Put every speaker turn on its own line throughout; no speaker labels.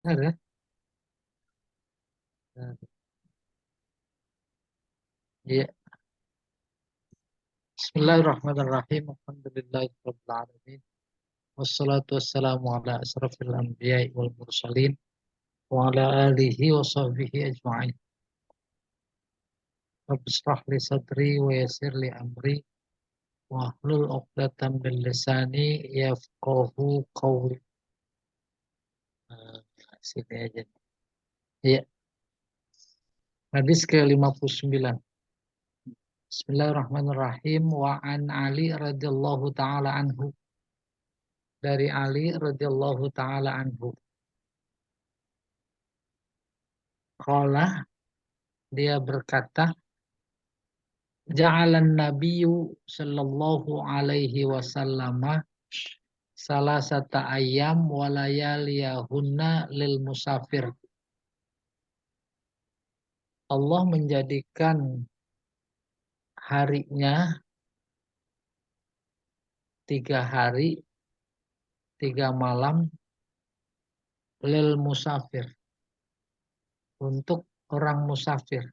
Ada. Iya. Bismillahirrahmanirrahim. Alhamdulillahirabbil alamin. Wassalatu wassalamu ala asrafil anbiya'i wal mursalin wa ala alihi wa sahbihi ajma'in. Rabbi shrah li sadri wa yassir li amri wa hlul 'uqdatam min lisani yafqahu qawli. Nah, sini aja. Iya, hadis ke-59. Bismillahirrahmanirrahim. Wa an Ali radhiyallahu taala anhu. Dari Ali radhiyallahu taala anhu. Qala, dia berkata, Ja'alan nabiyyu sallallahu alaihi wasallam salasata ayyam wa layaliyahunna lil musafir. Allah menjadikan harinya 3 hari 3 malam lil musafir, untuk orang musafir.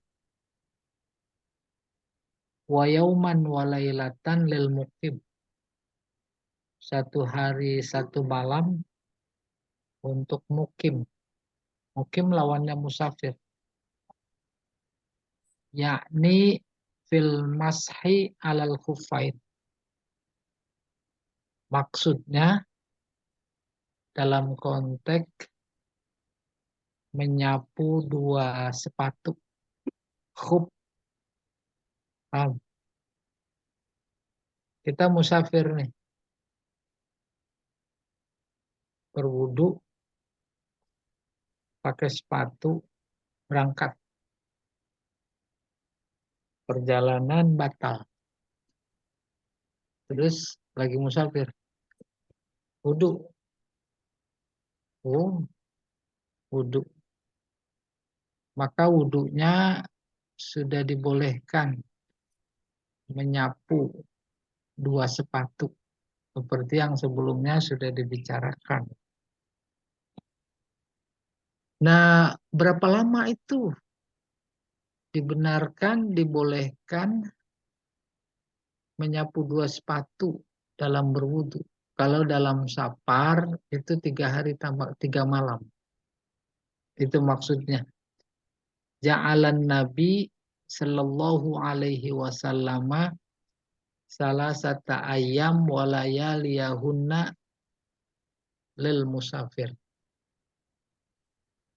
Wa yauman wa lailatan lil muqim, 1 hari 1 malam untuk mukim. Mukim lawannya musafir. Yakni fil mashi alal khufain. Maksudnya dalam konteks menyapu 2 sepatu. Khuf. Paham? Kita musafir nih. Berwudu, pakai sepatu, berangkat. Perjalanan batal. Terus lagi musafir. Wudu. Oh, wudu. Maka wudunya sudah dibolehkan menyapu 2 sepatu. Seperti yang sebelumnya sudah dibicarakan. Nah, berapa lama itu dibenarkan, dibolehkan menyapu 2 sepatu dalam berwudu? Kalau dalam safar itu 3 hari tambah 3 malam. Itu maksudnya. Ja'alan Nabi sallallahu alaihi wasallam salasata ayyam wa layaliyahunna lil musafir.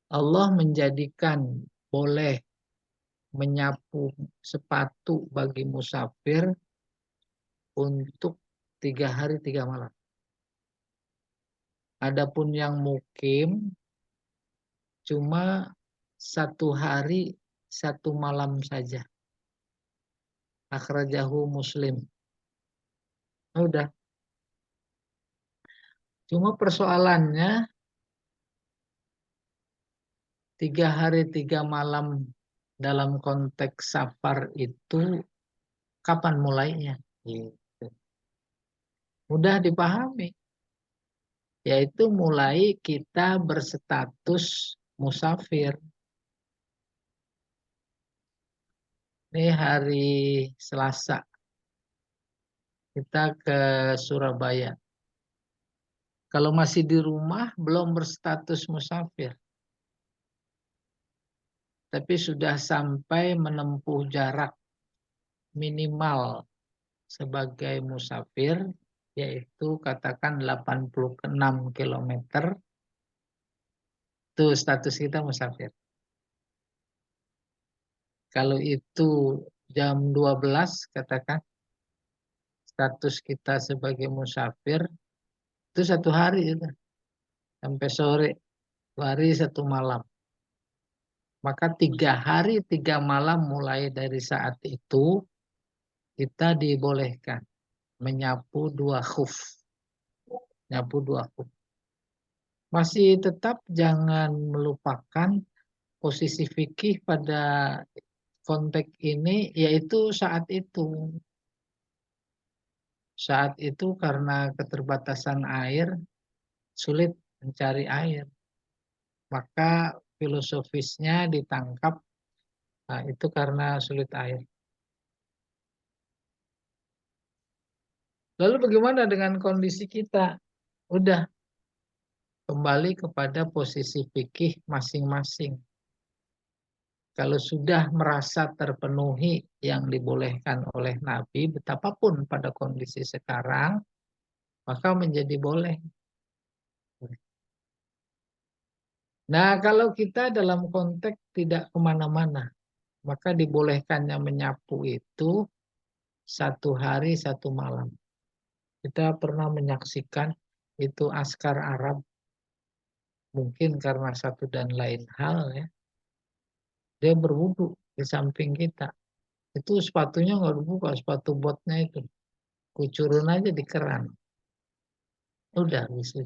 Allah menjadikan boleh menyapu sepatu bagi musafir untuk 3 hari 3 malam. Adapun yang mukim cuma 1 hari 1 malam saja. Akhrajahu Muslim. Udah. Cuma persoalannya 3 hari 3 malam dalam konteks safar itu kapan mulainya? Gitu. Mudah dipahami. Yaitu mulai kita berstatus musafir. Ini hari Selasa. Kita ke Surabaya. Kalau masih di rumah belum berstatus musafir. Tapi sudah sampai menempuh jarak minimal sebagai musafir, yaitu katakan 86 km. Itu status kita musafir. Kalau itu jam 12 katakan status kita sebagai musafir, itu 1 hari itu. Sampai sore, 2 hari 1 malam. Maka 3 hari 3 malam mulai dari saat itu kita dibolehkan menyapu 2 khuf. Nyapu 2 khuf. Masih tetap jangan melupakan posisi fikih pada konteks ini, yaitu saat itu. Saat itu karena keterbatasan air, sulit mencari air. maka filosofisnya ditangkap. Nah, itu karena sulit air. Lalu bagaimana dengan kondisi kita? Udah kembali kepada posisi fikih masing-masing. Kalau sudah merasa terpenuhi yang dibolehkan oleh Nabi, betapapun pada kondisi sekarang, maka menjadi boleh. Nah, kalau kita dalam konteks tidak kemana-mana, maka dibolehkannya menyapu itu 1 hari 1 malam. Kita pernah menyaksikan itu askar Arab, mungkin karena satu dan lain hal ya. Dia berwudu di samping kita. Itu sepatunya nggak dibuka, sepatu botnya itu. Kucurun aja di keran. Udah bisa.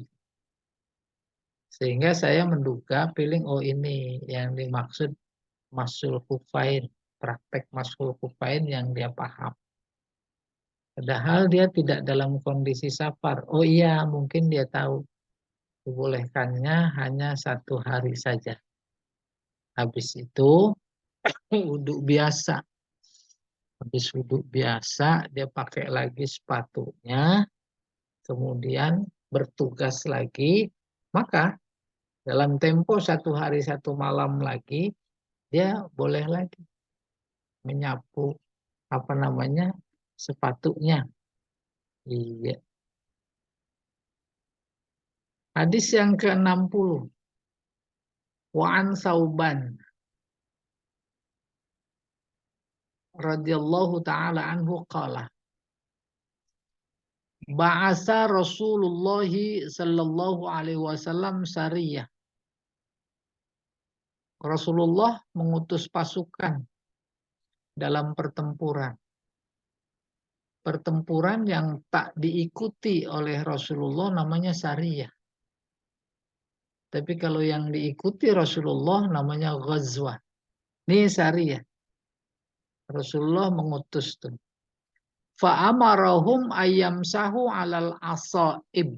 Sehingga saya menduga feeling, oh ini yang dimaksud masul kufain. Praktek masul kufain yang dia paham. Padahal dia tidak dalam kondisi safar. Oh iya, mungkin dia tahu dibolehkannya hanya 1 hari saja. Habis itu wudhu biasa. Habis wudhu biasa, dia pakai lagi sepatunya, kemudian bertugas lagi. Maka dalam tempo 1 hari 1 malam lagi, dia boleh lagi menyapu apa namanya sepatunya. Iya. Hadis yang ke-60. Wa'an Sauban radhiyallahu taala anhu qala ba'asa Rasulullah sallallahu alaihi wasallam sariyah. Rasulullah mengutus pasukan dalam pertempuran. Pertempuran yang tak diikuti oleh Rasulullah namanya sariyah. Tapi kalau yang diikuti Rasulullah namanya ghazwah. Ini sariyah. Rasulullah mengutus tuh. Fa'amarahum ayyamsahu 'alal asaib.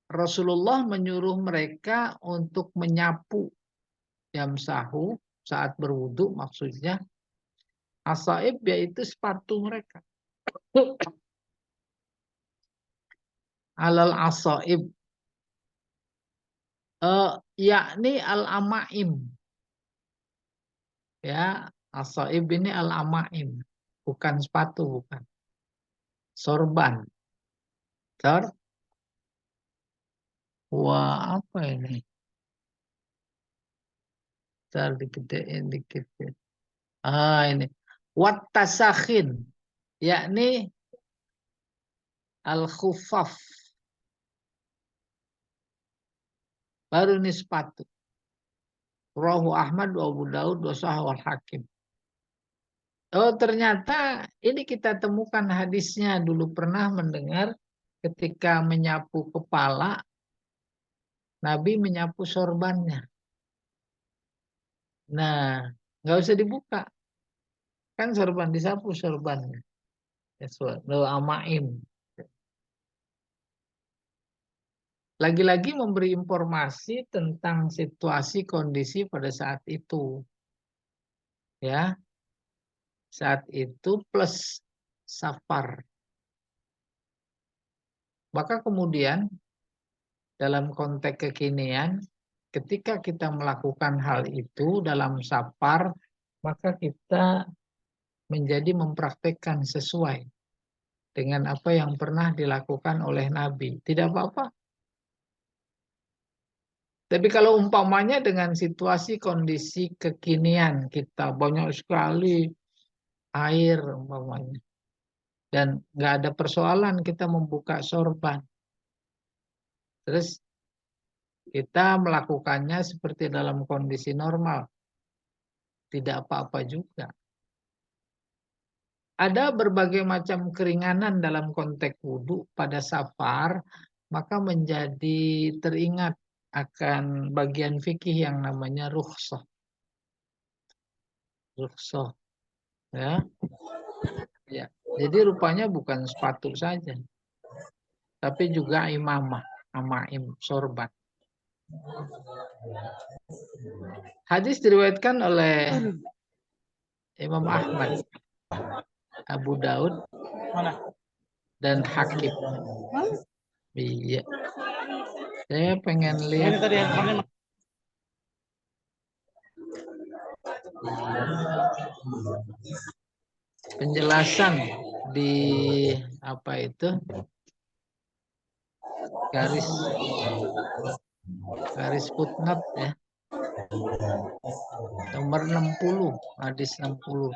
Rasulullah menyuruh mereka untuk menyapu yamsahu saat berwudu, maksudnya asaib yaitu sepatu mereka. Alal asaib yakni al-amaim. Ya, asaib ini al-amaim, bukan sepatu, bukan. Sorban. Sor. Wah, apa ini? Ntar digedein dikit. Ah, ini. Wat tasakhin, yakni al-khufaf. Baru ini sepatu. Rawahu Ahmad wa Abu Daud wa Sahih Hakim. Oh, ternyata ini kita temukan hadisnya. Dulu pernah mendengar ketika menyapu kepala, Nabi menyapu sorbannya. Nah, nggak usah dibuka. Kan sorban disapu sorbannya. Lo amaim. Lagi-lagi memberi informasi tentang situasi kondisi pada saat itu. Ya, saat itu plus safar. Maka kemudian dalam konteks kekinian, ketika kita melakukan hal itu dalam safar, maka kita menjadi mempraktekkan sesuai dengan apa yang pernah dilakukan oleh Nabi. Tidak apa-apa. Tapi kalau umpamanya dengan situasi kondisi kekinian, kita banyak sekali air umpamanya. Dan nggak ada persoalan kita membuka sorban. Terus kita melakukannya seperti dalam kondisi normal. Tidak apa-apa juga. Ada berbagai macam keringanan dalam konteks wudhu pada safar, maka menjadi teringat akan bagian fikih yang namanya rukhsah. Rukhsah, ya. Ya. Jadi rupanya bukan sepatu saja, tapi juga imamah. amaim, sorban. Hadis diriwayatkan oleh Imam Ahmad, Abu Daud, dan Hakim. Iya. Saya pengen lihat penjelasan di apa itu garis footnote ya. Nomor 60, hadis 60.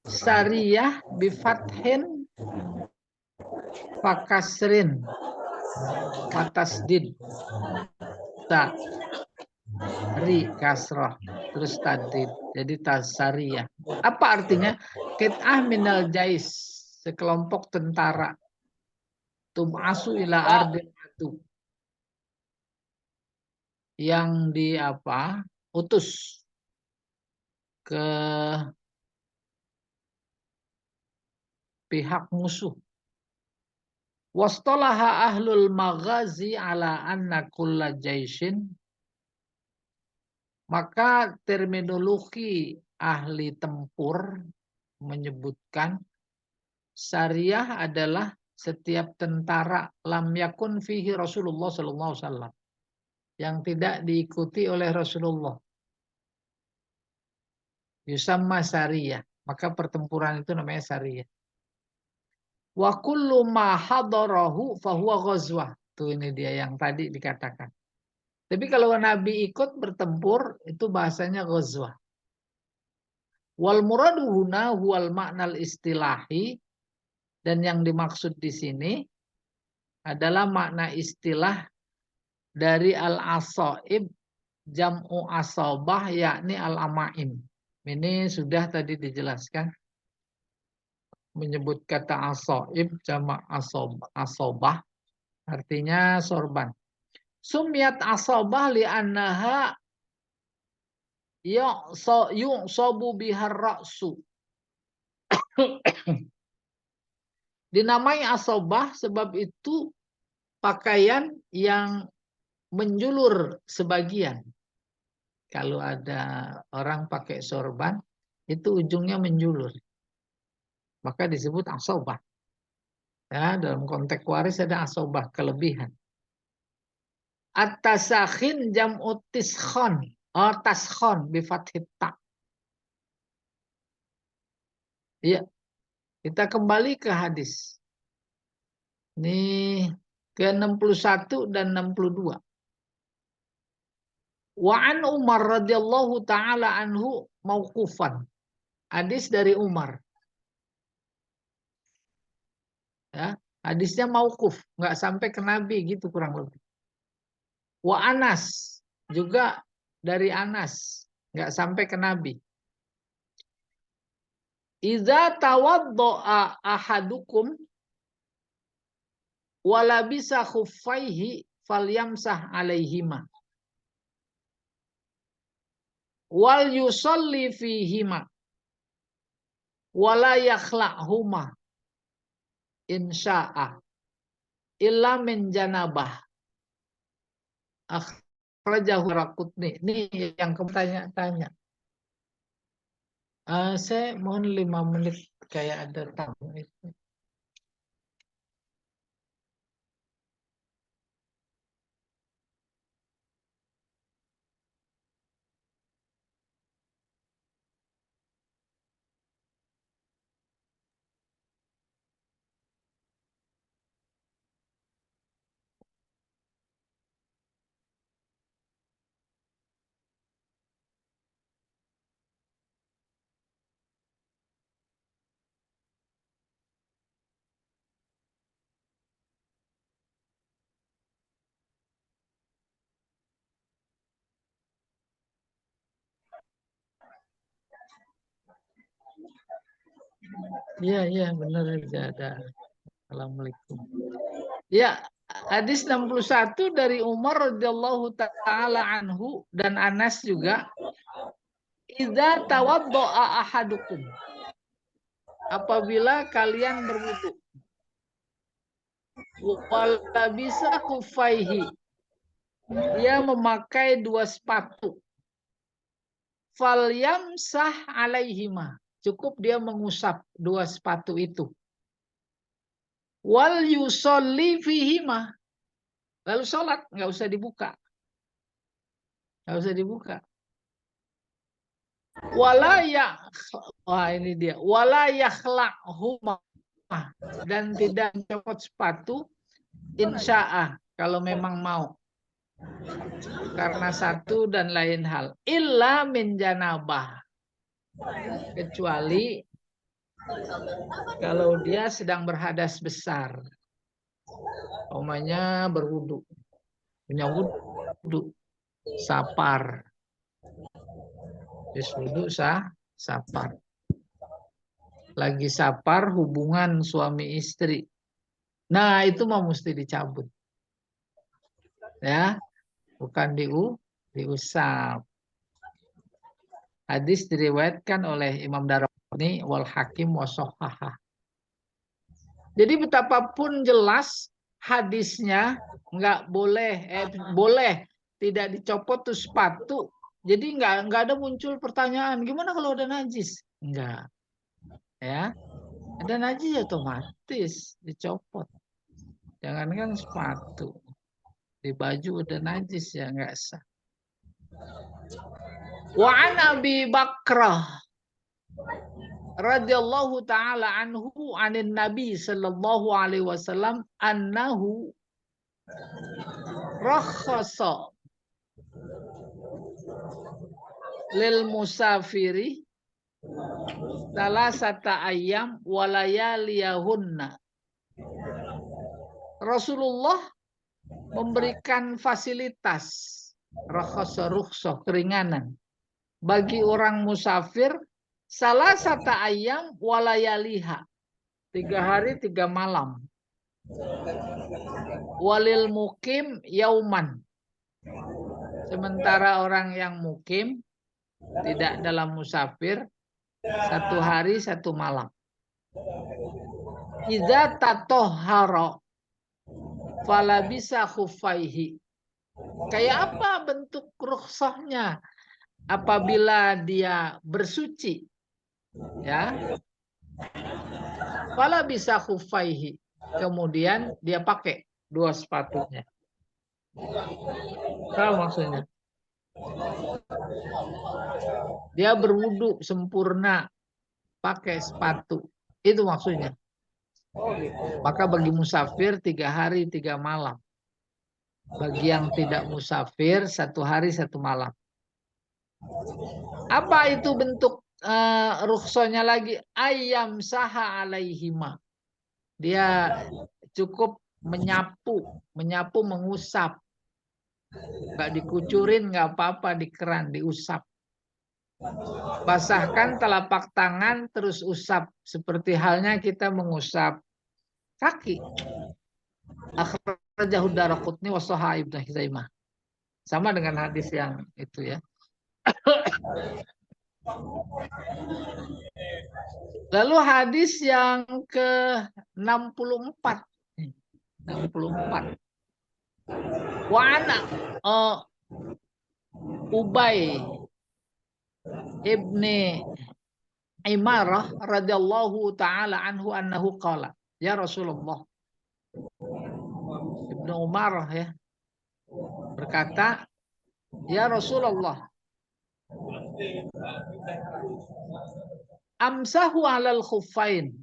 Sariyah bifathin fakasrin fatasdid ta ri kasrah terus tadid, jadi tasariyah. Apa artinya? Qit'ah minal jais, sekelompok tentara, tum'asu ila ardil adu, yang utus ke pihak musuh. Wastalaha ahlul maghazi ala anna kulla jaishin, maka terminologi ahli tempur menyebutkan syariah adalah setiap tentara lam yakun fihi Rasulullah sallallahu alaihi wasallam, yang tidak diikuti oleh Rasulullah. Yusamma syariah, maka pertempuran itu namanya syariah. Wa kullu ma hadarahu fahuwa ghazwah. Tuh ini dia yang tadi dikatakan. Tapi kalau Nabi ikut bertempur itu bahasanya ghazwah. Wal muradu huna huwal ma'nal istilahi, dan yang dimaksud di sini adalah makna istilah dari al-asaib, jam'u asabah, yakni al-amaim. Ini sudah tadi dijelaskan. Menyebut kata asaib, jamak asabah, artinya sorban. Sumyat asabah li'annaha yu'sabu bihar ra'su. Dinamai asabah sebab itu pakaian yang menjulur sebagian. Kalau ada orang pakai sorban, itu ujungnya menjulur. Maka disebut asobah. Ya, dalam konteks waris ada asobah, kelebihan. At-tasakhin jam'ut tiskhon. Oh, taskhon bifathit ta. Iya. Kita kembali ke hadis. Ini ke 61 dan 62. Wa an Umar radhiyallahu taala anhu mauqufan. Hadis dari Umar. Ya, hadisnya mauquf, nggak sampai ke Nabi gitu kurang lebih. Wa Anas, juga dari Anas, nggak sampai ke Nabi. Iza tawaddo'a ahadukum wala bisa khuffaihi falyamsah alaihima wal yusalli fihima wala yakhla'huma insya'a illa min janabah. Akhrajahu Raqutni. Ini yang kamu tanya-tanya. Saya mohon 5 menit, kayak ada tamu itu. Iya, benar aja ada. Assalamualaikum. Ya, hadis 61 dari Umar radhiyallahu taala anhu dan Anas juga. Idza tawaddo'a ahadukum. apabila kalian berwudu. Wala bisa kufaihi. Dia memakai 2 sepatu. Falyamsah alaihima. Cukup dia mengusap 2 sepatu itu. Wal yusolli fihima. Lalu sholat, nggak usah dibuka. Nggak usah dibuka. Wah ini dia. Wala yakhla'huma. Dan tidak mencopot sepatu. Insya'ah. Kalau memang mau. Karena satu dan lain hal. Illa min janabah. Kecuali kalau dia sedang berhadas besar. Umpamanya berwudu. Punya wudu. Sapar. Habis wudu sapar. Lagi sapar hubungan suami istri. Nah, itu mah mesti dicabut. Ya, bukan diusap. Hadis diriwayatkan oleh Imam Daraqutni wal Hakim wa shahhahah. Jadi betapapun jelas hadisnya nggak boleh boleh tidak dicopot tuh sepatu. Jadi nggak ada muncul pertanyaan gimana kalau ada najis? Enggak. Ya. Ada najis otomatis dicopot. Jangankan sepatu. Di baju udah najis ya nggak sah. Wa an Abi Bakrah radhiyallahu taala anhu anin Nabi sallallahu alaihi wasallam annahu rakhasa lil musafiri salasata ayyam walayaliyahunna. Rasulullah memberikan fasilitas rukhsah keringanan bagi orang musafir salasata ayyam walayaliha 3 hari 3 malam. Walil mukim yauman. Sementara orang yang mukim tidak dalam musafir 1 hari 1 malam. Iza tatoharo fala bisa khufaihi. Kayak apa bentuk rukhsahnya? Apabila dia bersuci, ya, fala bisa khufaihi. Kemudian dia pakai 2 sepatunya. Apa maksudnya? Dia berwudu sempurna pakai sepatu. Itu maksudnya. Maka bagi musafir 3 hari 3 malam. Bagi yang tidak musafir 1 hari 1 malam. Apa itu bentuk rukhsahnya lagi? Ayam saha alaihima. Dia cukup menyapu mengusap. Nggak dikucurin nggak apa-apa di keran, diusap. Basahkan telapak tangan terus usap seperti halnya kita mengusap kaki. Akhrajahu Daraqutni wa shahhahu Ibnu Huzaimah. Sama dengan hadis yang itu ya. Lalu hadis yang ke-64. 64. Wa ana Ubay ibni Imarah radhiyallahu taala anhu annahu qala, ya Rasulullah. Ibnu Umar ya berkata, ya Rasulullah, amsahu alal khuffain.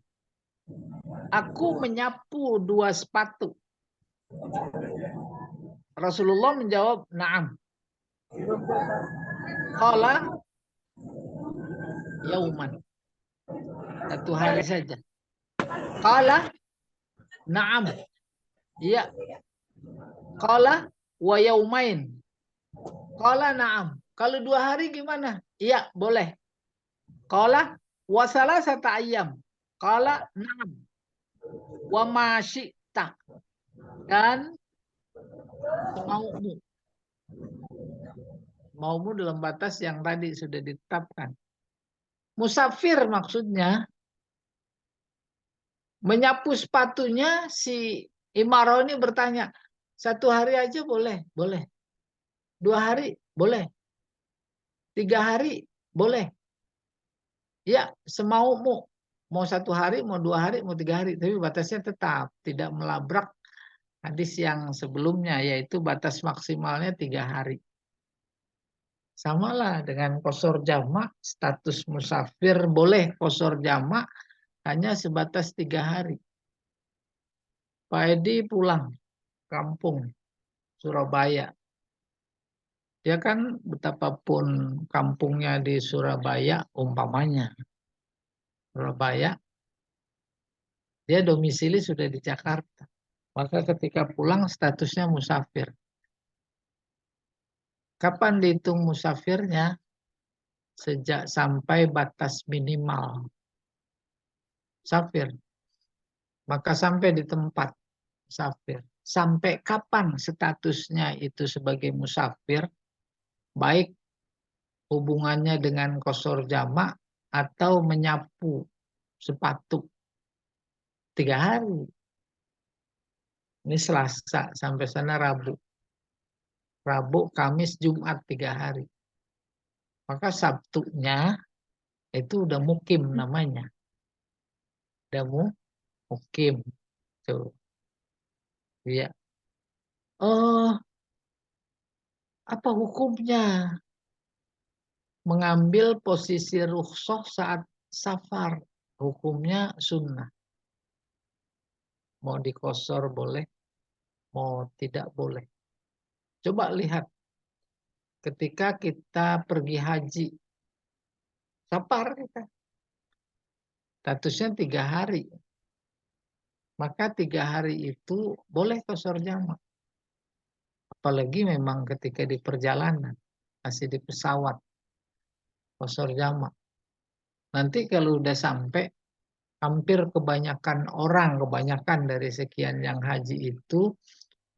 Aku menyapu 2 sepatu. Rasulullah menjawab, na'am. Qala yauman. 1 hari saja. Qala na'am. Iya. Qala wa yaumain. Qala na'am. Kalau 2 hari gimana? Iya, boleh. Qala wa salasata ayyam. Qala na'am. Wa ma syi'ta. Dan maumu dalam batas yang tadi sudah ditetapkan. Musafir maksudnya Menyapu sepatunya si Imarah ini bertanya, 1 hari aja boleh, boleh. 2 hari boleh, 3 hari boleh. Ya semaumu, mau 1 hari, mau 2 hari, mau 3 hari, tapi batasnya tetap tidak melabrak hadis yang sebelumnya, yaitu batas maksimalnya 3 hari. Samalah dengan qashar jamak, status musafir boleh qashar jamak hanya sebatas 3 hari. Pak Edi pulang kampung Surabaya. Dia kan betapapun kampungnya di Surabaya, umpamanya Surabaya, dia domisili sudah di Jakarta. Maka ketika pulang statusnya musafir. Kapan dihitung musafirnya? Sejak sampai batas minimal musafir. Maka sampai di tempat musafir. Sampai kapan statusnya itu sebagai musafir? Baik hubungannya dengan qashar jamak atau menyapu sepatu. 3 hari. Ini Selasa sampai sana Rabu. Rabu, Kamis, Jumat 3 hari. Maka Sabtunya itu udah mukim namanya. Udah mukim. Tuh. Ya. Oh, apa hukumnya mengambil posisi rukhsah saat safar? Hukumnya sunnah. Mau dikosor boleh, mau tidak boleh. Coba lihat ketika kita pergi haji. Safar kita. Statusnya 3 hari. Maka 3 hari itu boleh qashar jamak. Apalagi memang ketika di perjalanan. Masih di pesawat. Qashar jamak. Nanti kalau udah sampai, hampir kebanyakan dari sekian yang haji itu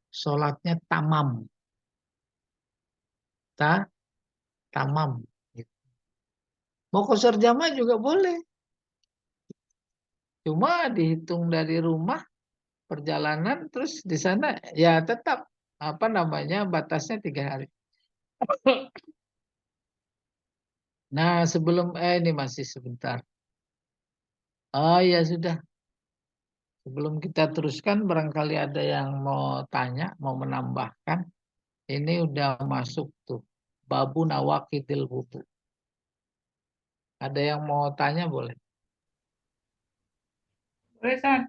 sholatnya tamam. Tamam. Mau qashar jamak juga boleh. Cuma dihitung dari rumah perjalanan, terus di sana ya tetap apa namanya batasnya 3 hari. Nah sebelum ini masih sebentar. Oh ya sudah. Sebelum kita teruskan, barangkali ada yang mau tanya, mau menambahkan. Ini udah masuk tuh. Babu nawakidil wudu. Ada yang mau tanya boleh?
Boleh, San.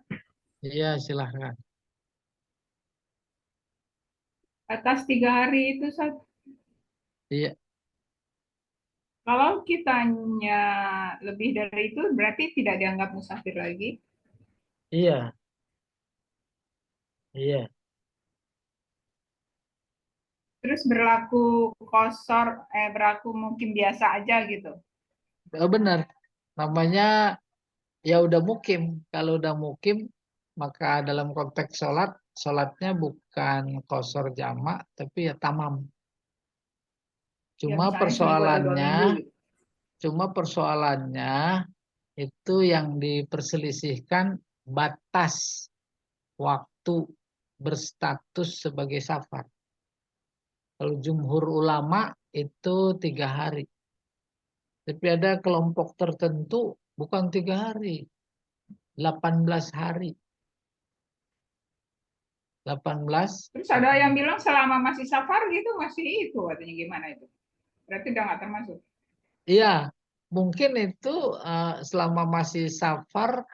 Iya silahkan.
Atas 3 hari itu, San.
Iya,
Kalau kitanya lebih dari itu, berarti tidak dianggap musafir lagi.
iya, iya.
Terus berlaku mungkin biasa aja gitu.
Benar. Namanya ya udah mukim. Kalau udah mukim, maka dalam konteks sholat, sholatnya bukan qashar jamak, tapi ya tamam.
Ya
Cuma
misalnya seminggu atau 2
persoalannya,
minggu gitu.
cuma persoalannya itu yang diperselisihkan batas waktu berstatus sebagai safar. Kalau jumhur ulama itu 3 hari. Tapi ada kelompok tertentu bukan 3 hari, 18 hari. 18.
Terus ada yang bilang selama masih safar gitu masih itu katanya gimana itu? Berarti udah nggak termasuk.
Iya, mungkin itu selama masih safar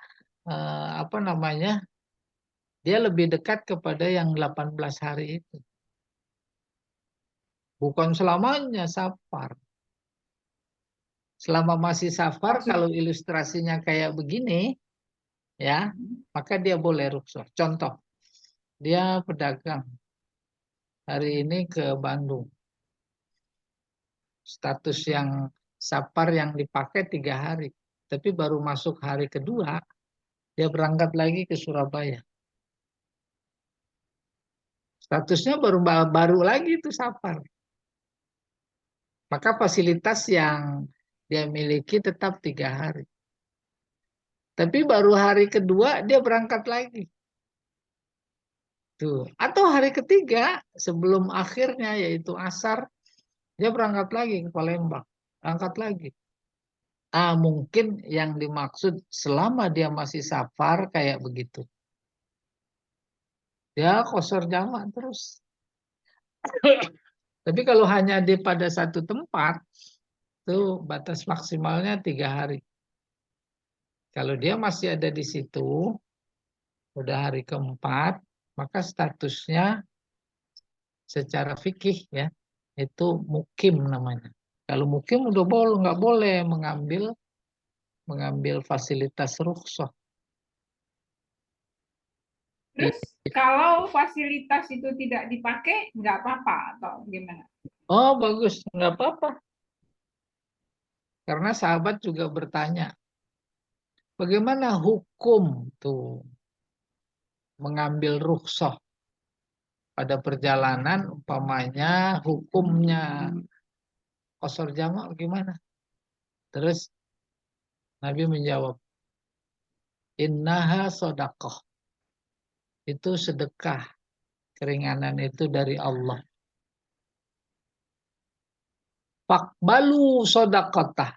apa namanya? Dia lebih dekat kepada yang 18 hari itu. Bukan selamanya safar. Selama masih safar,
Maksud
kalau ilustrasinya kayak begini, ya, maka dia boleh rukhsah. Contoh, dia pedagang hari ini ke Bandung. Status yang safar yang dipakai 3 hari. Tapi baru masuk hari kedua, dia berangkat lagi ke Surabaya. Statusnya baru baru lagi itu safar. Maka fasilitas yang dia miliki tetap 3 hari. Tapi baru hari kedua dia berangkat lagi. Tuh. Atau hari ketiga sebelum akhirnya yaitu asar, dia berangkat lagi ke Palembang. Berangkat lagi. Mungkin yang dimaksud selama dia masih safar kayak begitu. Dia qashar jamak terus. Tapi kalau hanya di pada satu tempat, tuh batas maksimalnya 3 hari. Kalau dia masih ada di situ, udah hari keempat, maka statusnya secara fikih ya, itu mukim namanya. Kalau mukim udah boleh, nggak boleh mengambil fasilitas rukhsah.
Terus kalau fasilitas itu tidak dipakai, nggak apa-apa atau gimana?
Oh bagus, nggak apa-apa. Karena sahabat juga bertanya, bagaimana hukum tuh mengambil rukhsah pada perjalanan, umpamanya hukumnya qashar jamak gimana? Terus Nabi menjawab, innaha sodaqah. Itu sedekah. Keringanan itu dari Allah. Fakbalu sodaqatah.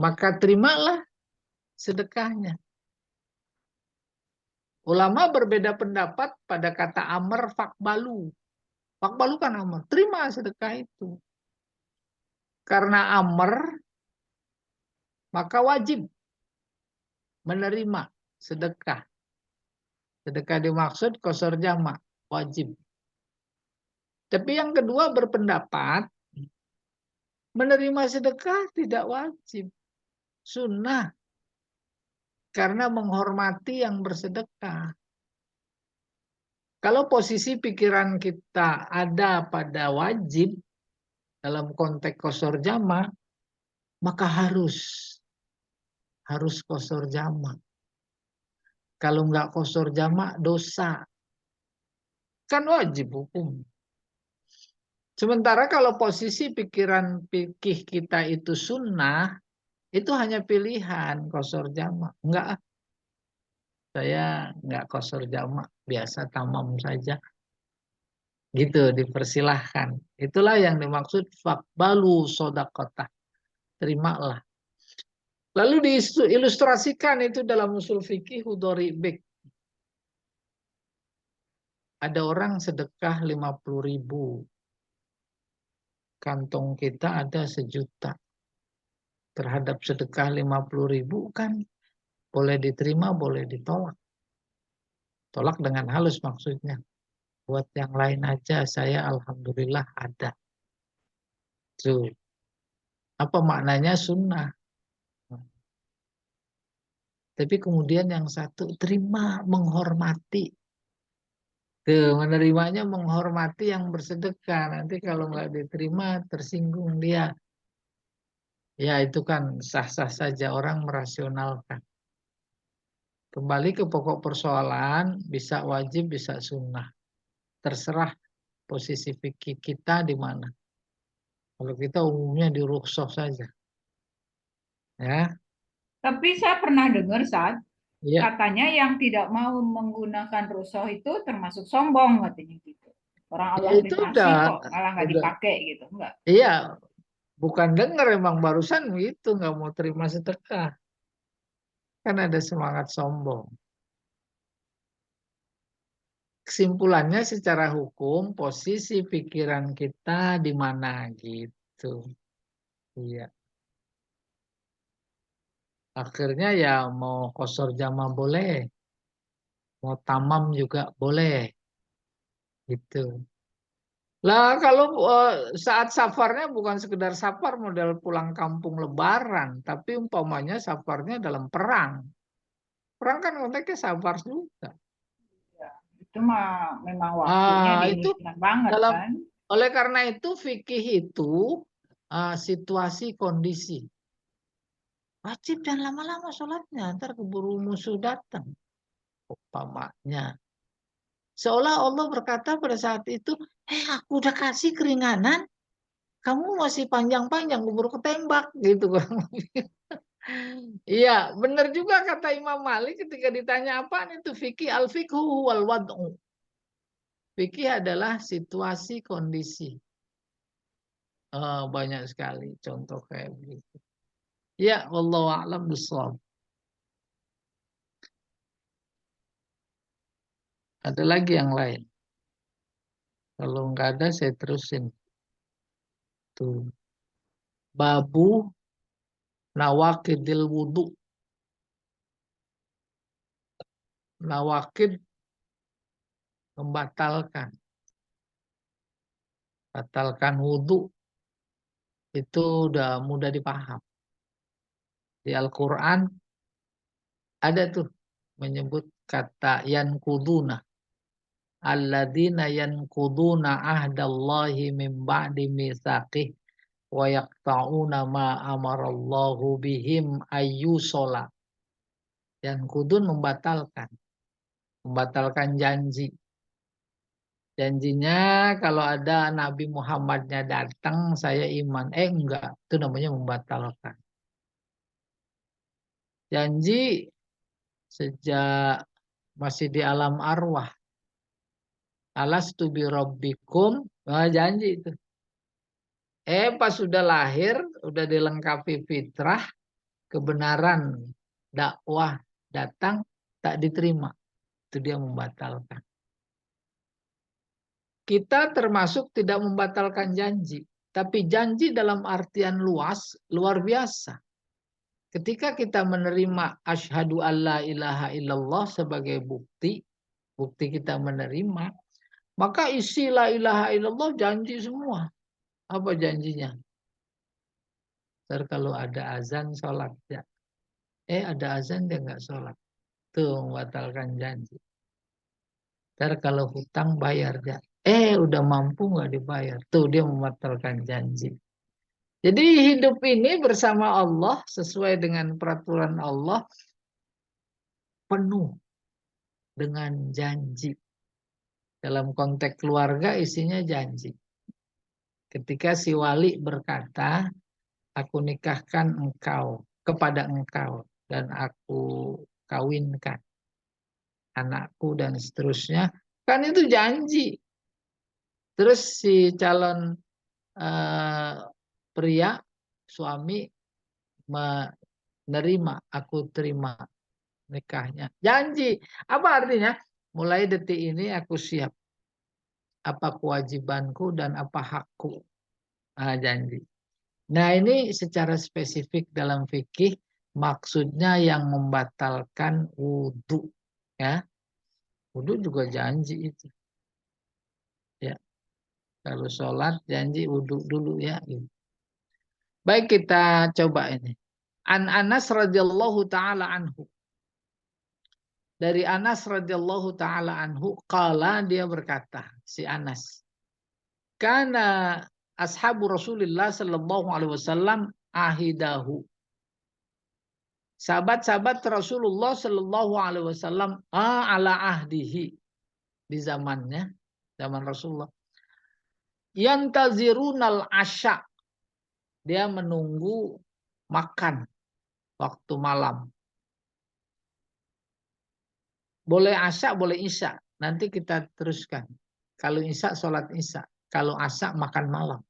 Maka terimalah sedekahnya. Ulama berbeda pendapat pada kata amr fakbalu. Fakbalu kan amr. Terima sedekah itu. Karena amr, maka wajib menerima sedekah. Sedekah dimaksud qashar jamak. Wajib. Tapi yang kedua berpendapat, menerima sedekah tidak wajib. Sunnah. Karena menghormati yang bersedekah. Kalau posisi pikiran kita ada pada wajib dalam konteks qashar jamak, maka harus qashar jamak. Kalau nggak qashar jamak dosa. Kan wajib hukum. Sementara kalau posisi pikiran fikih kita itu sunnah, itu hanya pilihan qashar jamak. Enggak, saya nggak qashar jamak, biasa tamam saja. Gitu, dipersilahkan. Itulah yang dimaksud fakbalu sodakotah. Terimalah. Lalu diilustrasikan itu dalam usul fikih hudoribik. Ada orang sedekah 50.000. Kantong kita ada 1.000.000. Terhadap sedekah 50.000 kan boleh diterima, boleh ditolak. Tolak dengan halus maksudnya. Buat yang lain aja saya alhamdulillah ada. Tuh. Apa maknanya sunnah? Tapi kemudian yang satu terima, menghormati. Tuh, menerimanya menghormati yang bersedekah. Nanti kalau nggak diterima tersinggung dia. Ya itu kan sah-sah saja orang merasionalkan. Kembali ke pokok persoalan, bisa wajib, bisa sunnah. Terserah posisi fikih kita di mana. Kalau kita umumnya di rukhsah saja. Ya,
Tapi saya pernah dengar saat
iya.
katanya yang tidak mau menggunakan rusuh itu termasuk sombong katanya gitu. Orang
Ya
Allah
itu
udah kasih kok malah nggak
udah.
dipakai gitu, enggak?
Iya, bukan dengar emang barusan gitu nggak mau terima sedekah. Kan ada semangat sombong. Kesimpulannya secara hukum posisi pikiran kita di mana gitu. Iya. Akhirnya ya mau qashar jamak boleh, mau tamam juga boleh gitu. Lah kalau saat safarnya bukan sekedar safar model pulang kampung lebaran, tapi umpamanya safarnya dalam perang. Perang kan konteksnya safar juga.
Ya, itu mah memang waktunya
Itu
diinginkan banget
dalam
kan.
oleh karena itu fikih itu situasi kondisi. Wajib dan lama-lama sholatnya, ntar keburu musuh datang. Umpamanya. Seolah Allah berkata pada saat itu, aku udah kasih keringanan, kamu masih panjang-panjang, keburu ketembak gitu kurang lebih. Iya, benar juga kata Imam Malik ketika ditanya apaan itu fikih, al-fiqhu wal wad'u. Fikih adalah situasi kondisi. Banyak sekali contoh kayak begitu. Ya, wallahu a'lam bishawab. Ada lagi yang lain. Kalau nggak ada saya terusin. Tuh. Babu nawakidil wudu. Nawakid membatalkan. Batalkan wudu itu udah mudah dipaham. Di Al-Quran ada tuh menyebut kata yankuduna. Alladzina yankuduna ahdallahi min ba'di mitsaqih wa yaqta'una ma amarallahu bihim ayyusola. Yankudun membatalkan. Membatalkan janji. Janjinya kalau ada Nabi Muhammadnya datang saya iman. Enggak, itu namanya membatalkan. Janji sejak masih di alam arwah. Alastu bi rabbikum, janji itu. Pas sudah lahir, udah dilengkapi fitrah, kebenaran dakwah datang tak diterima. Itu dia membatalkan. Kita termasuk tidak membatalkan janji, tapi janji dalam artian luas, luar biasa. Ketika kita menerima asyhadu alla ilaha illallah sebagai bukti, bukti kita menerima, maka isi la ilaha illallah janji semua. Apa janjinya? Ntar kalau ada azan, sholat. Ya. Ada azan dia nggak sholat. Tuh, membatalkan janji. Ntar kalau hutang bayar dia. Udah mampu nggak dibayar. Tuh, dia membatalkan janji. Jadi hidup ini bersama Allah, sesuai dengan peraturan Allah, penuh dengan janji. Dalam konteks keluarga isinya janji. Ketika si wali berkata, aku nikahkan engkau kepada engkau dan aku kawinkan anakku dan seterusnya, kan itu janji. Terus si calon eh, pria suami menerima, aku terima nikahnya. Janji. Apa artinya? Mulai detik ini aku siap. Apa kewajibanku dan apa hakku. Janji. Nah, ini secara spesifik dalam fikih maksudnya yang membatalkan wudhu. Ya, wudhu juga janji itu. Ya, kalau sholat janji wudhu dulu ya. Baik, kita coba ini. An Anas radhiyallahu taala anhu. Dari Anas radhiyallahu taala anhu, qala dia berkata, si Anas. Karena ashabu Rasulullah sallallahu alaihi wasallam ahidahu. Sahabat-sahabat Rasulullah sallallahu alaihi wasallam ala ahdihi di zamannya, zaman Rasulullah. Yantazirunal asya. Dia menunggu makan waktu malam. Boleh asya, boleh isya. Nanti kita teruskan. Kalau isya, sholat isya. Kalau asya, makan malam.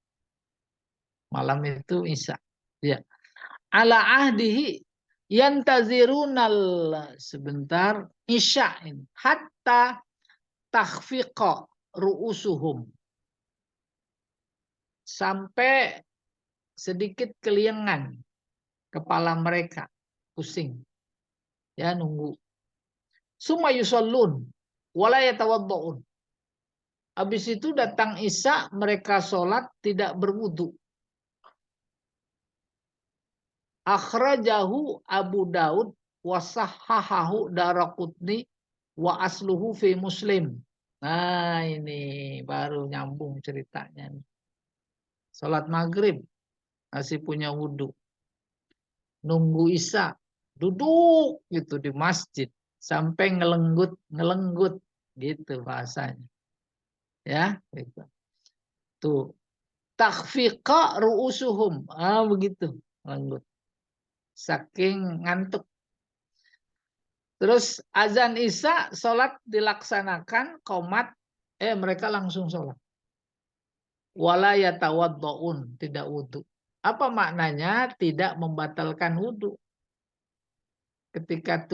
Malam itu isya. Ya. Ala ahdihi yantazirunal sebentar isya'in hatta takhfiqa ru'usuhum. Sampai sedikit keliengan kepala mereka. Pusing. Ya, nunggu. Summa yusallun wala yatawadda'un. Habis itu datang isya, mereka sholat tidak berwudu. Akhrajahu Abu Daud wa sahhahahu Daraqutni wa asluhu fi Muslim. Nah, ini baru nyambung ceritanya. Salat maghrib masih punya wudhu. Nunggu isya, duduk gitu di masjid sampai ngelenggut gitu bahasanya. Ya, gitu. Tuh. Takhfiqa ru'usuhum. Begitu, ngelenggut. saking ngantuk. Terus azan Isya, sholat dilaksanakan, qomat, mereka langsung sholat. Wala yatawaddaun, tidak wudhu. Apa maknanya? Tidak membatalkan wudhu. Ketika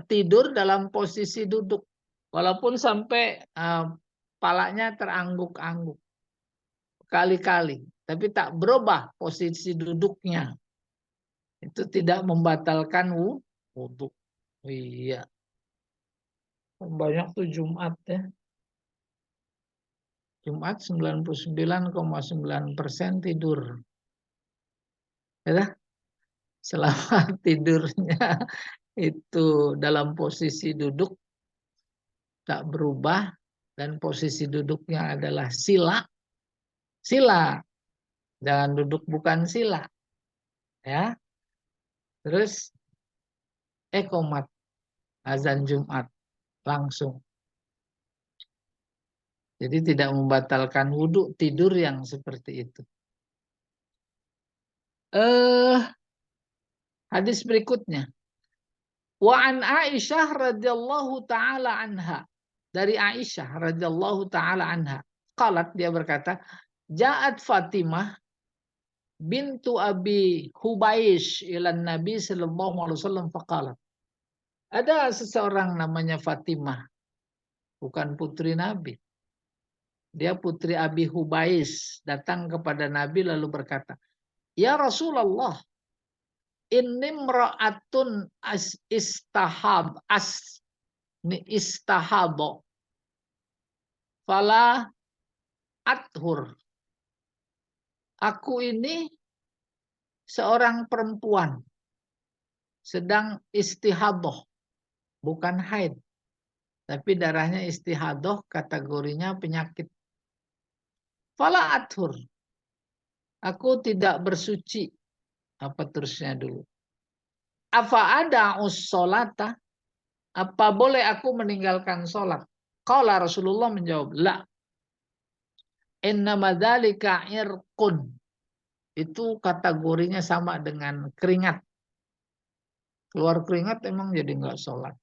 tidur dalam posisi duduk, walaupun sampai palanya terangguk-angguk kali-kali, tapi tak berubah posisi duduknya. Itu tidak membatalkan wudhu. Iya. Banyak tuh Jumat ya. Jumat 99,9% tidur. Ya, selama tidurnya itu dalam posisi duduk tak berubah dan posisi duduknya adalah sila. Sila. Jangan duduk bukan sila. Ya. Terus qomat azan Jumat langsung. Jadi tidak membatalkan wudhu tidur yang seperti itu. Hadis berikutnya. Wa an Aisyah radhiyallahu taala anha. Dari Aisyah radhiyallahu taala anha. Qalat, dia berkata, Ja'at Fatimah bintu Abi Hubaish ilan Nabi sallallahu alaihi wasallam faqalat. Ada seseorang namanya Fatimah, bukan putri Nabi. Dia putri Abi Hubais, datang kepada Nabi lalu berkata, "Ya Rasulullah, inni mra'atun istahabo fala athur." Aku ini seorang perempuan sedang istihadoh, bukan haid, tapi darahnya istihadoh, kategorinya penyakit. Fala athur, aku tidak bersuci. Apa terusnya dulu? Afa ada ussolata, apa boleh aku meninggalkan sholat? Qala Rasulullah menjawab, la. Innama dzalika irqun. Itu kategorinya sama dengan keringat. Keluar keringat emang jadi enggak sholat.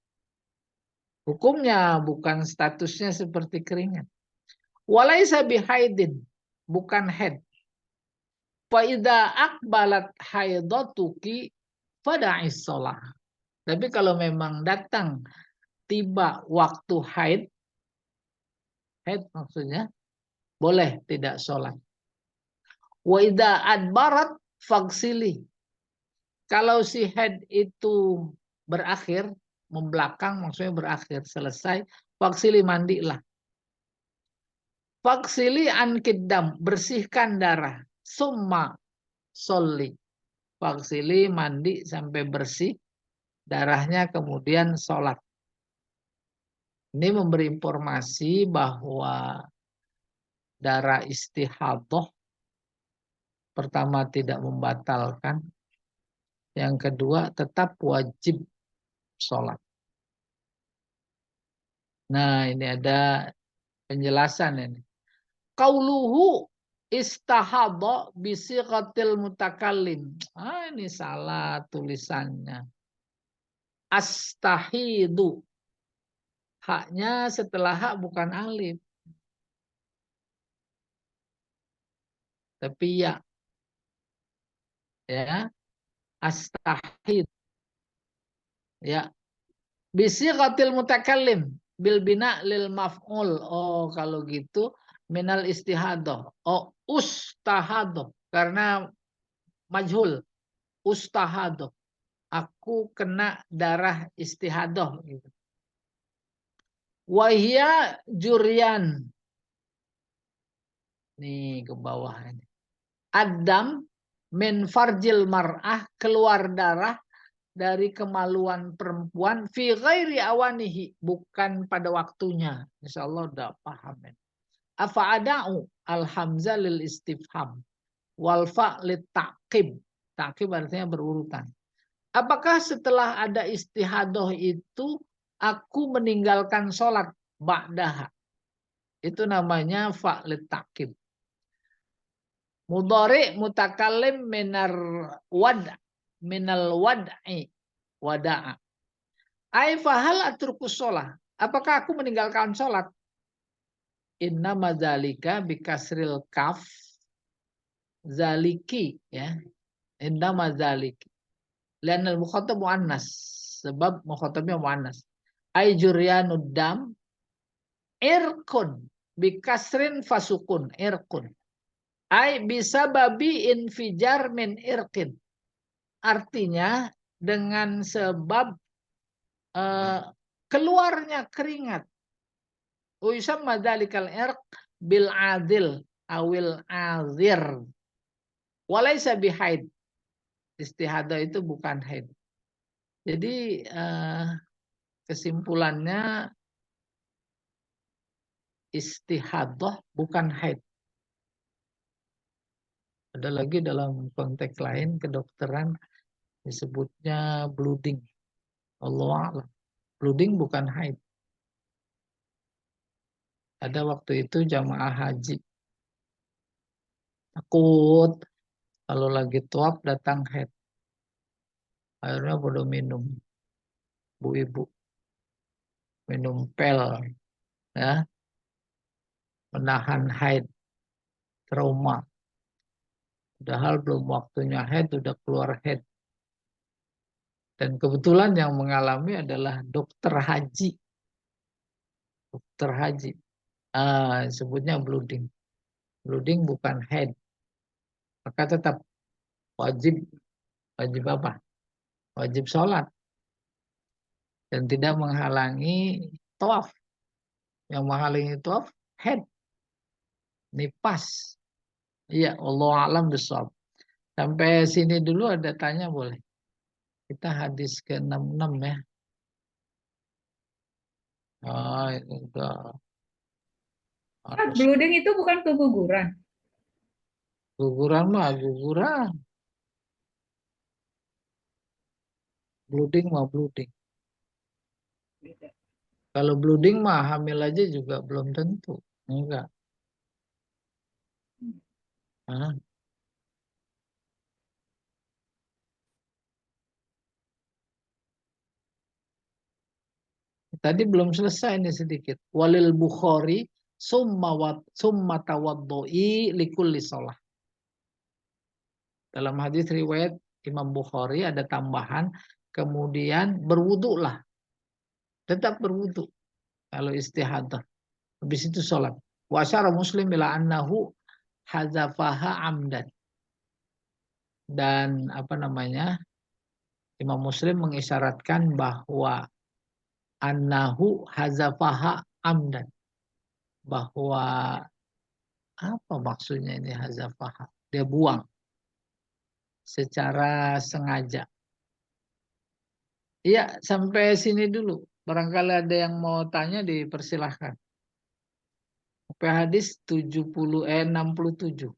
Hukumnya bukan statusnya seperti keringat. Walaisa bihaidin, bukan haid. Fa idza aqbalat haidatuki fada'is shalah. Tapi kalau memang datang tiba waktu haid maksudnya, boleh tidak sholat. Wa idza adbarat fagsili. Kalau si haid itu berakhir, membelakang maksudnya berakhir, selesai, fagsili, mandilah. Fagsili an kiddam, bersihkan darah. Summa sholli. Fagsili, mandi sampai bersih darahnya, kemudian sholat. Ini memberi informasi bahwa darah istihadah pertama tidak membatalkan, yang kedua tetap wajib sholat. Nah, ini ada penjelasan ini. Qauluhu istahadha bisighatil mutakallim. Ini salah tulisannya. Astahidu. Haknya setelah hak bukan alif. Tapi ya. Ya. Astahid. Ya. Bisighatil mutakallim. Bil bina lil maf'ul. Oh, kalau gitu minal istihadah. Oh, ustahadah. Karena majhul. Ustahadah. Aku kena darah istihadah. Gitu. Wahia jurian. Nih ke bawah ini. Adam min farjil mar'ah, keluar darah dari kemaluan perempuan fi ghairi awanihi, bukan pada waktunya. Insyaallah udah paham. Afa ada'u al-hamzah lil istifham wal fa' lit ta'qib. Ta'qib artinya berurutan. Apakah setelah ada istihadah itu aku meninggalkan sholat ba'daha? Itu namanya fa' lit ta'qib. Mudhari mutakallim minar wad minal wad'i wada'a. Ai fahal atrukus sholah. Apakah aku meninggalkan sholat? Inna madzalika bikasril kaf zaliki ya. Inna madzaliki. Lian al-mukhatab muannas. Sebab mukhatabnya muannas. Ai juryanud dam irkun bikasrin fasukun irkun. Ai bisa babi infijar min irkin. Artinya dengan sebab keluarnya keringat. Uisamma dzalikal irq bil adil awil azir. Walaisa bihaid. Istihadah itu bukan haid. Jadi kesimpulannya istihadah bukan haid. Ada lagi dalam konteks lain kedokteran disebutnya bleeding. Allahu a'lam. Bleeding bukan haid. Ada waktu itu jamaah haji. Takut kalau lagi tuap datang haid. Akhirnya bodoh minum. Bu-ibu. Minum pel. Ya. Menahan haid. Trauma. Padahal belum waktunya haid, udah keluar haid. Dan kebetulan yang mengalami adalah dokter haji. Dokter haji. Sebutnya bleeding. Bleeding bukan haid. Maka tetap wajib apa? Wajib sholat. Dan tidak menghalangi tawaf. Yang menghalangi tawaf, haid. Nipas. Iya, Allah alam bisawab. Sampai sini dulu ada tanya boleh. Kita hadis ke-66 ya. Itu udah harus.
Blooding itu bukan keguguran.
Guguran mah guguran. Blooding mah blooding. Kalau blooding mah hamil aja juga belum tentu. Enggak. Hah? Tadi belum selesai nih sedikit. Walil Bukhari summa tawaddu'i likulli shalah. Dalam hadis riwayat Imam Bukhari ada tambahan, kemudian berwudulah. Tetap berwudu kalau istihadah. Habis itu sholat. Wa asyara Muslim ila annahu hazafaha amdan. Dan Imam Muslim mengisyaratkan bahwa annahu hazafaha amdan. Bahwa apa maksudnya ini hazafaha? Dia buang secara sengaja. Iya, sampai sini dulu. Barangkali ada yang mau tanya dipersilahkan. Sampai hadis 67.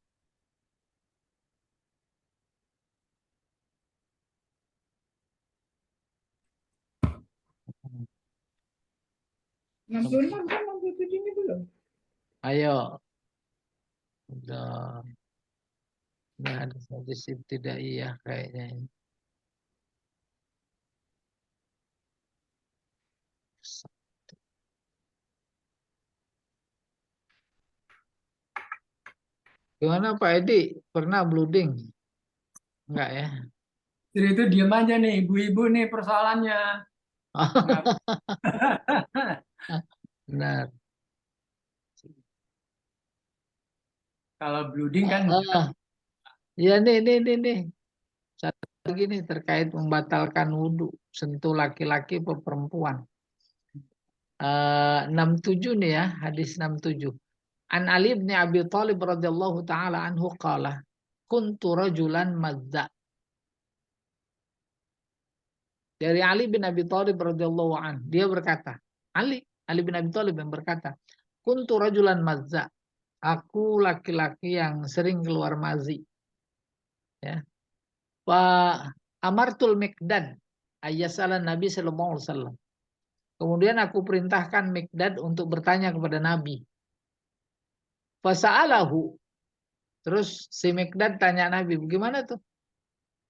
66 kan 67 ini belum.
Ayo. Udah. Ini hadis ibtidaiyah kayaknya ini. Gimana Pak Edi? Pernah blooding? Enggak ya?
Jadi itu diam aja nih, ibu-ibu nih persoalannya. Nggak.
Benar.
Kalau blooding kan
Ya nih. Satu lagi nih terkait membatalkan wudhu. Sentuh laki-laki atau perempuan. 67 nih ya, hadis 67. An Ali bin Abi Thalib radhiyallahu taala anhu qala kuntu rajulan madza. Dari Ali bin Abi Thalib radhiyallahu an, dia berkata, Ali bin Abi Thalib yang berkata, kuntu rajulan madza. Aku laki-laki yang sering keluar mazi. Ya. Wa amartul Miqdad ayyasala Nabi sallallahu alaihi wasallam. Kemudian aku perintahkan Miqdad untuk bertanya kepada Nabi. Fasa'alahu. Terus si Miqdad tanya Nabi, bagaimana tuh?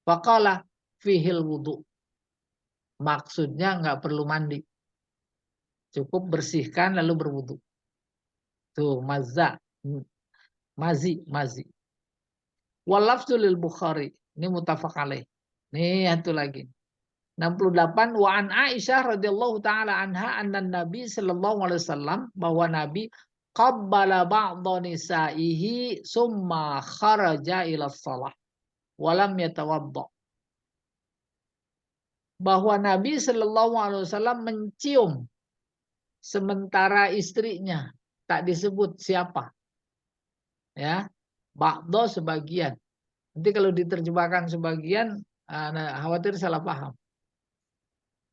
Faqala fihil wudu. Maksudnya nggak perlu mandi. Cukup bersihkan lalu berwudu. Tuh, mazi. Walafzu lil Bukhari. Ini muttafaq alaih. Nih satu lagi. 68 wa an Aisyah radhiyallahu taala anha anna Nabi sallallahu alaihi wasallam bahwa Nabi qabbala ba'dha nisaihi summa kharaja ila shalah wa lam yatawadda. Bahwa Nabi sallallahu alaihi wasallam mencium sementara istrinya, tak disebut siapa. Ya. Ba'dha sebagian. Nanti kalau diterjemahkan sebagian khawatir salah paham.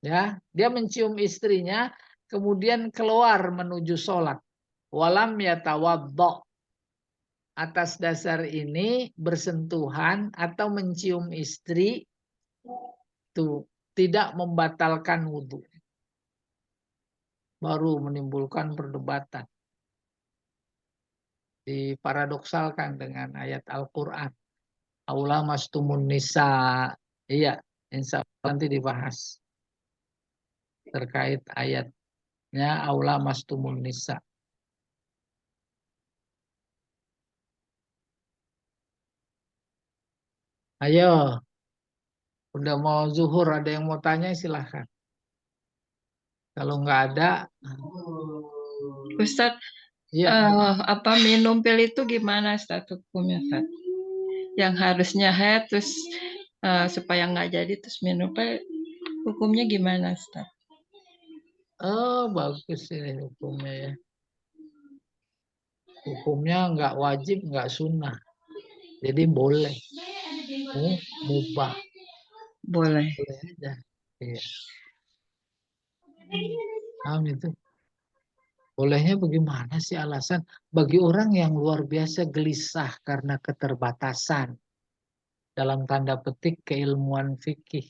Ya, dia mencium istrinya kemudian keluar menuju sholat. Walam yatawaddo. Atas dasar ini bersentuhan atau mencium istri itu tidak membatalkan wudhu. Baru menimbulkan perdebatan. Diparadoksalkan dengan ayat Al-Quran. Aula mastumun nisa. Iya, insya Allah nanti dibahas. Terkait ayatnya aula mastumun nisa. Ayo, udah mau zuhur, ada yang mau tanya silahkan. Kalau nggak ada,
Ustadz,
ya.
apa minum pil itu gimana Ustadz hukumnya Ustadz? Yang harusnya head terus supaya nggak jadi terus minum pil, hukumnya gimana Ustadz?
Oh, bagus ini hukumnya ya. Hukumnya nggak wajib, nggak sunnah. Jadi boleh. Mubah.
Boleh.
Boleh aja. Iya. Itu. Bolehnya bagaimana sih alasan? Bagi orang yang luar biasa gelisah karena keterbatasan. Dalam tanda petik keilmuan fikih.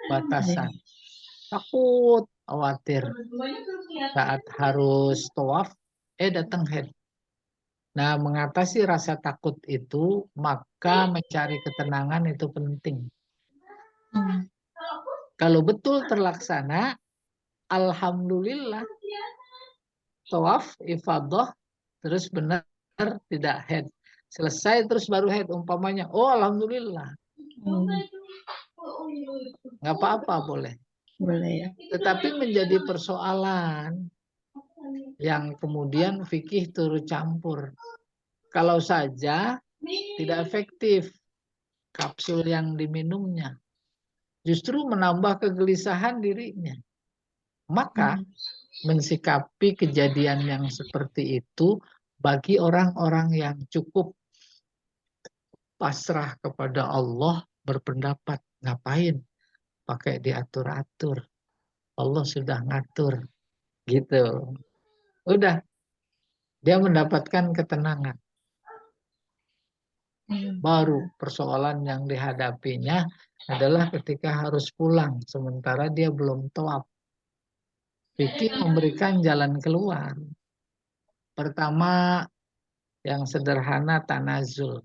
Batasan. Takut, khawatir. Saat harus tawaf, datang head. Nah, mengatasi rasa takut itu, maka mencari ketenangan itu penting. Kalau betul terlaksana, alhamdulillah. Tawaf, ifadah, terus benar tidak head. Selesai terus baru head umpamanya. Oh, alhamdulillah. Nggak apa-apa, boleh.
Boleh ya.
Tetapi menjadi persoalan yang kemudian fikih turut campur. Kalau saja tidak efektif kapsul yang diminumnya, justru menambah kegelisahan dirinya. Maka mensikapi kejadian yang seperti itu bagi orang-orang yang cukup pasrah kepada Allah, berpendapat ngapain pakai diatur-atur. Allah sudah ngatur. Gitu. Udah. Dia mendapatkan ketenangan. Baru persoalan yang dihadapinya adalah ketika harus pulang. Sementara dia belum tawaf. Fikih memberikan jalan keluar. Pertama, yang sederhana tanazul.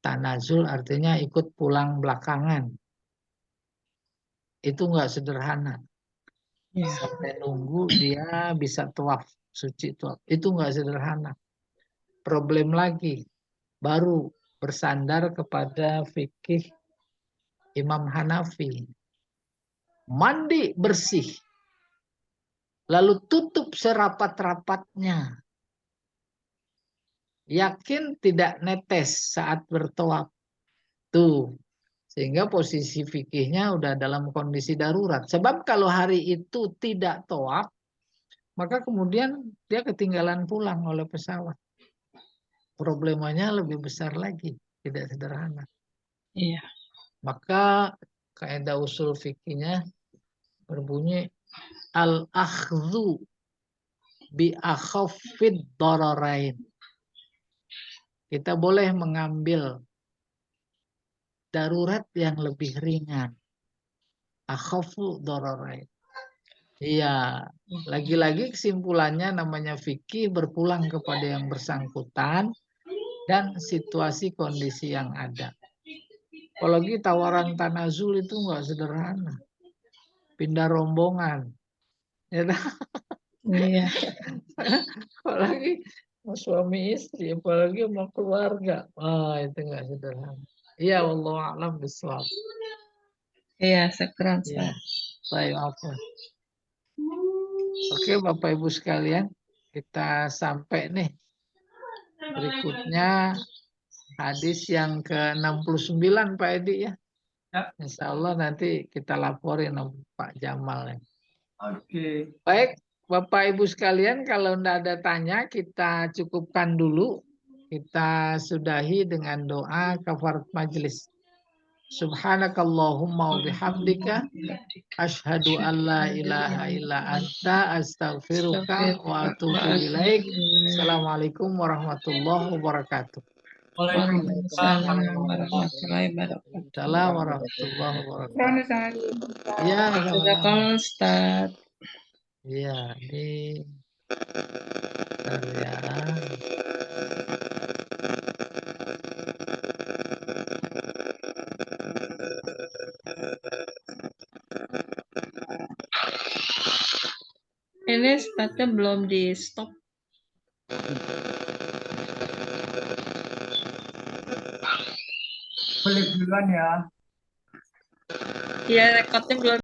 Tanazul artinya ikut pulang belakangan. Itu enggak sederhana. Sampai nunggu dia bisa tawaf, suci tawaf. Itu enggak sederhana. Problem lagi. Baru bersandar kepada fikih Imam Hanafi. Mandi bersih. Lalu tutup serapat-rapatnya. Yakin tidak netes saat bertawaf. Tuh. Sehingga posisi fikihnya udah dalam kondisi darurat. Sebab kalau hari itu tidak tawaf, maka kemudian dia ketinggalan pulang oleh pesawat. Problemanya lebih besar lagi. Tidak sederhana.
Iya.
Maka kaidah usul fikihnya berbunyi al-akhdhu bi akhaffid dararain. Kita boleh mengambil darurat yang lebih ringan. Akhaffu dararain. Iya, lagi-lagi kesimpulannya namanya fikih berpulang kepada yang bersangkutan dan situasi kondisi yang ada. Apalagi tawaran tanazul itu nggak sederhana. Pindah rombongan. Ya,
Iya.
apalagi sama suami istri, apalagi sama keluarga. Wah, itu nggak sederhana. Iya, wallahu a'lam bishawab.
Iya, syukran,
Ya,
Ustaz.
baik apa. Oke, Bapak Ibu sekalian, kita sampai nih. Berikutnya hadis yang ke-69 Pak Edi ya.
Ya,
Insya Allah nanti kita laporin sama Pak Jamal ya.
oke.
Baik, Bapak Ibu sekalian, kalau tidak ada tanya, kita cukupkan dulu. Kita sudahi dengan doa kafarat majelis. Subhanakallahumma wa bihamdika asyhadu an la ilaha illa anta astaghfiruka wa atubu ilaik. Assalamualaikum warahmatullahi wabarakatuh.
Waalaikumsalam.
Waalaikumsalam warahmatullahi wabarakatuh.
Waalaikumsalam warahmatullahi wabarakatuh.
Syukran, Ustaz.
Ya, sama-sama.
Jazakallah, Ustaz.
Iya, ini bentar ya.
Ini Ustaznya belum di stop.
Boleh duluan ya.
Iya, rekodnya belum